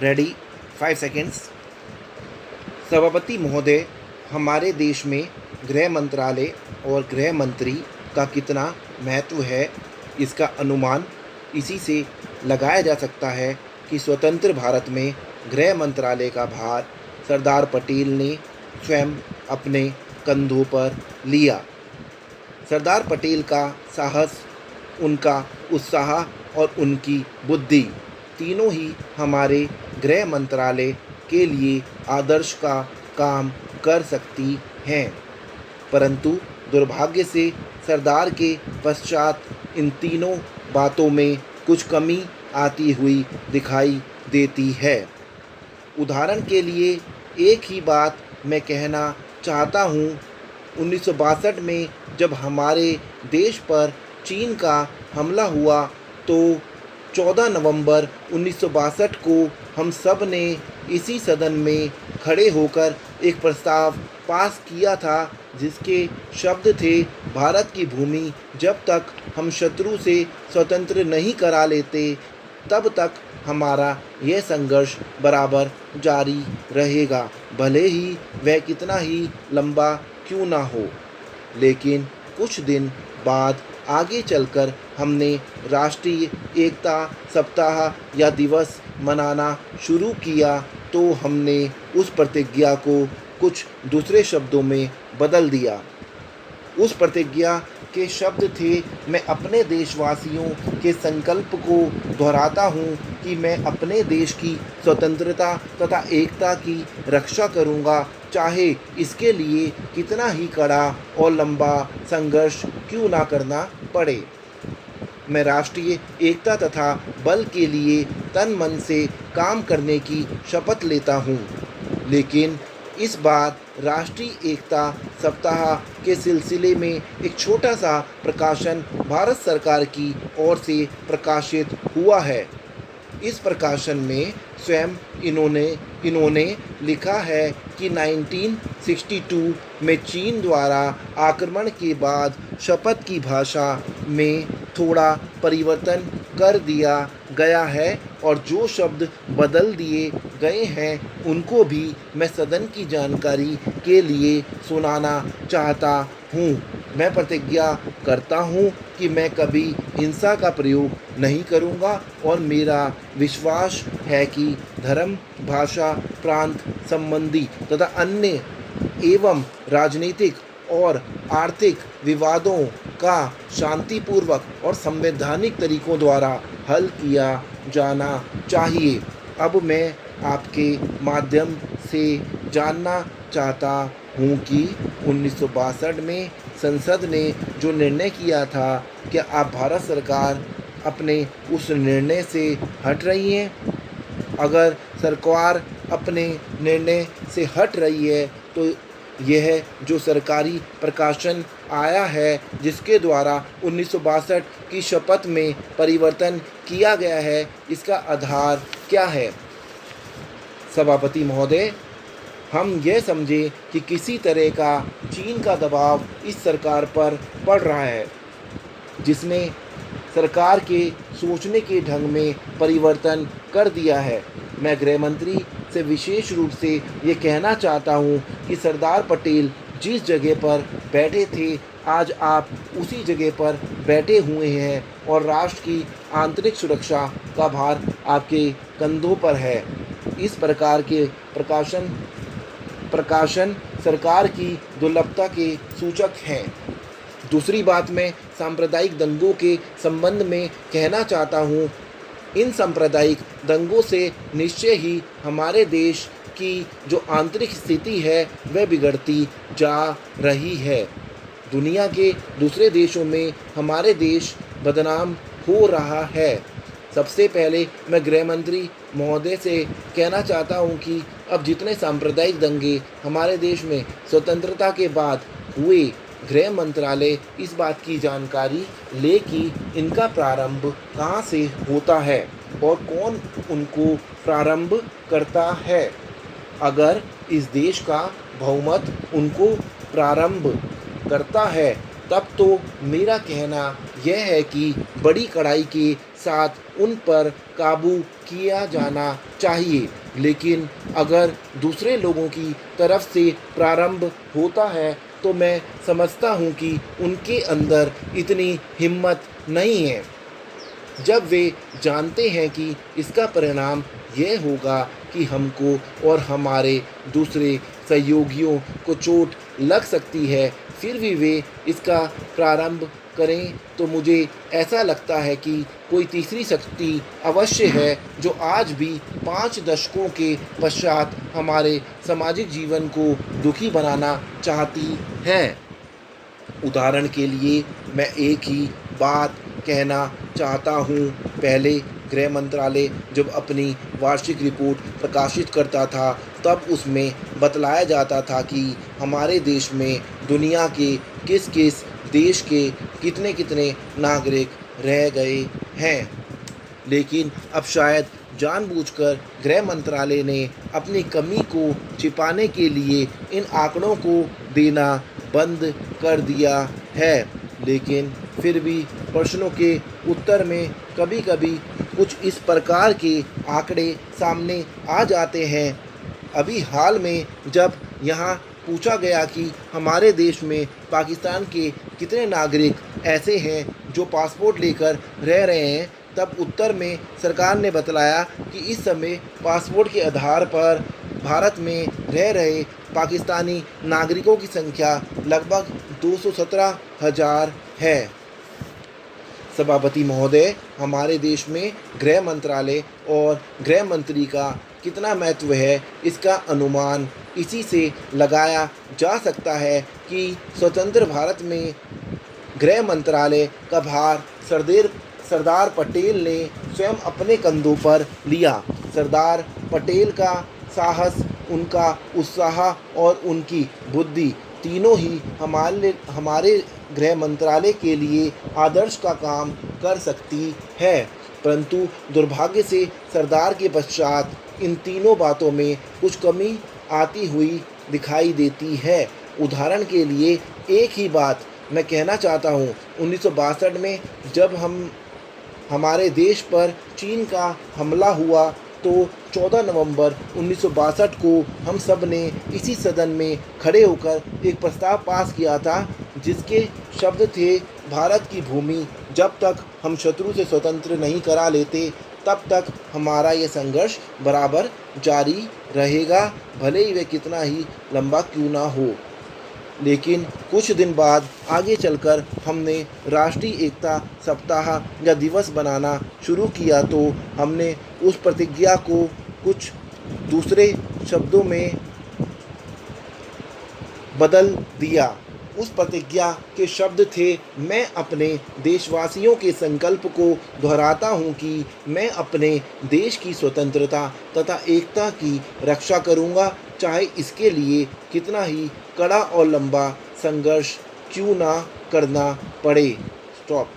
Ready 5 seconds. सभापति महोदय, हमारे देश में गृह मंत्रालय और गृह मंत्री का कितना महत्व है, इसका अनुमान इसी से लगाया जा सकता है कि स्वतंत्र भारत में गृह मंत्रालय का भार सरदार पटेल ने स्वयं अपने कंधों पर लिया। सरदार पटेल का साहस, उनका उत्साह और उनकी बुद्धि तीनों ही हमारे गृह मंत्रालय के लिए आदर्श का काम कर सकती हैं, परंतु दुर्भाग्य से सरदार के पश्चात इन तीनों बातों में कुछ कमी आती हुई दिखाई देती है। उदाहरण के लिए एक ही बात मैं कहना चाहता हूँ। 1962 में जब हमारे देश पर चीन का हमला हुआ तो 14 नवंबर 1962 को हम सब ने इसी सदन में खड़े होकर एक प्रस्ताव पास किया था, जिसके शब्द थे, भारत की भूमि जब तक हम शत्रु से स्वतंत्र नहीं करा लेते तब तक हमारा यह संघर्ष बराबर जारी रहेगा, भले ही वह कितना ही लंबा क्यों ना हो। लेकिन कुछ दिन बाद आगे चलकर हमने राष्ट्रीय एकता सप्ताह या दिवस मनाना शुरू किया तो हमने उस प्रतिज्ञा को कुछ दूसरे शब्दों में बदल दिया। उस प्रतिज्ञा के शब्द थे, मैं अपने देशवासियों के संकल्प को दोहराता हूँ कि मैं अपने देश की स्वतंत्रता तथा एकता की रक्षा करूँगा, चाहे इसके लिए कितना ही कड़ा और लंबा संघर्ष क्यों ना करना पड़े। मैं राष्ट्रीय एकता तथा बल के लिए तन मन से काम करने की शपथ लेता हूँ। लेकिन इस बार राष्ट्रीय एकता सप्ताह के सिलसिले में एक छोटा सा प्रकाशन भारत सरकार की ओर से प्रकाशित हुआ है। इस प्रकाशन में स्वयं इन्होंने लिखा है कि 1962 में चीन द्वारा आक्रमण के बाद शपथ की भाषा में थोड़ा परिवर्तन कर दिया गया है और जो शब्द बदल दिए गए हैं उनको भी मैं सदन की जानकारी के लिए सुनाना चाहता हूँ। मैं प्रतिज्ञा करता हूँ कि मैं कभी हिंसा का प्रयोग नहीं करूँगा और मेरा विश्वास है कि धर्म, भाषा, प्रांत संबंधी तथा अन्य एवं राजनीतिक और आर्थिक विवादों का शांतिपूर्वक और संवैधानिक तरीकों द्वारा हल किया जाना चाहिए। अब मैं आपके माध्यम से जानना चाहता हूँ कि 1962 में संसद ने जो निर्णय किया था, क्या आप भारत सरकार अपने उस निर्णय से हट रही हैं? अगर सरकार अपने निर्णय से हट रही है तो यह जो सरकारी प्रकाशन आया है जिसके द्वारा 1962 की शपथ में परिवर्तन किया गया है, इसका आधार क्या है? सभापति महोदय, हम यह समझें कि किसी तरह का चीन का दबाव इस सरकार पर पड़ रहा है, जिसने सरकार के सोचने के ढंग में परिवर्तन कर दिया है। मैं गृह मंत्री से विशेष रूप से ये कहना चाहता हूँ कि सरदार पटेल जिस जगह पर बैठे थे, आज आप उसी जगह पर बैठे हुए हैं और राष्ट्र की आंतरिक सुरक्षा का भार आपके कंधों पर है। इस प्रकार के प्रकाशन सरकार की दुर्बलता के सूचक हैं। दूसरी बात मैं सांप्रदायिक दंगों के संबंध में कहना चाहता हूँ। इन सांप्रदायिक दंगों से निश्चय ही हमारे देश की जो आंतरिक स्थिति है वह बिगड़ती जा रही है। दुनिया के दूसरे देशों में हमारे देश बदनाम हो रहा है। सबसे पहले मैं गृह मंत्री महोदय से कहना चाहता हूं कि अब जितने सांप्रदायिक दंगे हमारे देश में स्वतंत्रता के बाद हुए, गृह मंत्रालय इस बात की जानकारी ले कि इनका प्रारंभ कहां से होता है और कौन उनको प्रारंभ करता है। अगर इस देश का बहुमत उनको प्रारंभ करता है तब तो मेरा कहना यह है कि बड़ी कड़ाई के साथ उन पर काबू किया जाना चाहिए। लेकिन अगर दूसरे लोगों की तरफ से प्रारंभ होता है तो मैं समझता हूँ कि उनके अंदर इतनी हिम्मत नहीं है। जब वे जानते हैं कि इसका परिणाम यह होगा कि हमको और हमारे दूसरे सहयोगियों को चोट लग सकती है, फिर भी वे इसका प्रारंभ करें, तो मुझे ऐसा लगता है कि कोई तीसरी शक्ति अवश्य है जो आज भी 5 दशकों के पश्चात हमारे सामाजिक जीवन को दुखी बनाना चाहती है। उदाहरण के लिए मैं एक ही बात कहना चाहता हूँ। पहले गृह मंत्रालय जब अपनी वार्षिक रिपोर्ट प्रकाशित करता था तब उसमें बतलाया जाता था कि हमारे देश में दुनिया के किस किस देश के कितने कितने नागरिक रह गए हैं। लेकिन अब शायद जानबूझकर गृह मंत्रालय ने अपनी कमी को छिपाने के लिए इन आंकड़ों को देना बंद कर दिया है। लेकिन फिर भी प्रश्नों के उत्तर में कभी कभी कुछ इस प्रकार के आंकड़े सामने आ जाते हैं। अभी हाल में जब यहाँ पूछा गया कि हमारे देश में पाकिस्तान के कितने नागरिक ऐसे हैं जो पासपोर्ट लेकर रह रहे हैं, तब उत्तर में सरकार ने बतलाया कि इस समय पासपोर्ट के आधार पर भारत में रह रहे पाकिस्तानी नागरिकों की संख्या लगभग 217,000 है। सभापति महोदय, हमारे देश में गृह मंत्रालय और गृह मंत्री का कितना महत्व है, इसका अनुमान इसी से लगाया जा सकता है कि स्वतंत्र भारत में गृह मंत्रालय का भार सरदार पटेल ने स्वयं अपने कंधों पर लिया। सरदार पटेल का साहस, उनका उत्साह और उनकी बुद्धि तीनों ही हमारे गृह मंत्रालय के लिए आदर्श का काम कर सकती है। परंतु दुर्भाग्य से सरदार के पश्चात इन तीनों बातों में कुछ कमी आती हुई दिखाई देती है। उदाहरण के लिए एक ही बात मैं कहना चाहता हूँ, 1962 में जब हमारे देश पर चीन का हमला हुआ तो 14 नवंबर 1962 को हम सब ने इसी सदन में खड़े होकर एक प्रस्ताव पास किया था जिसके शब्द थे, भारत की भूमि जब तक हम शत्रु से स्वतंत्र नहीं करा लेते तब तक हमारा ये संघर्ष बराबर जारी रहेगा, भले ही वह कितना ही लंबा क्यों ना हो। लेकिन कुछ दिन बाद आगे चलकर हमने राष्ट्रीय एकता सप्ताह या दिवस बनाना शुरू किया तो हमने उस प्रतिज्ञा को कुछ दूसरे शब्दों में बदल दिया। उस प्रतिज्ञा के शब्द थे, मैं अपने देशवासियों के संकल्प को दोहराता हूँ कि मैं अपने देश की स्वतंत्रता तथा एकता की रक्षा करूँगा, चाहे इसके लिए कितना ही कड़ा और लंबा संघर्ष क्यों ना करना पड़े। स्टॉप।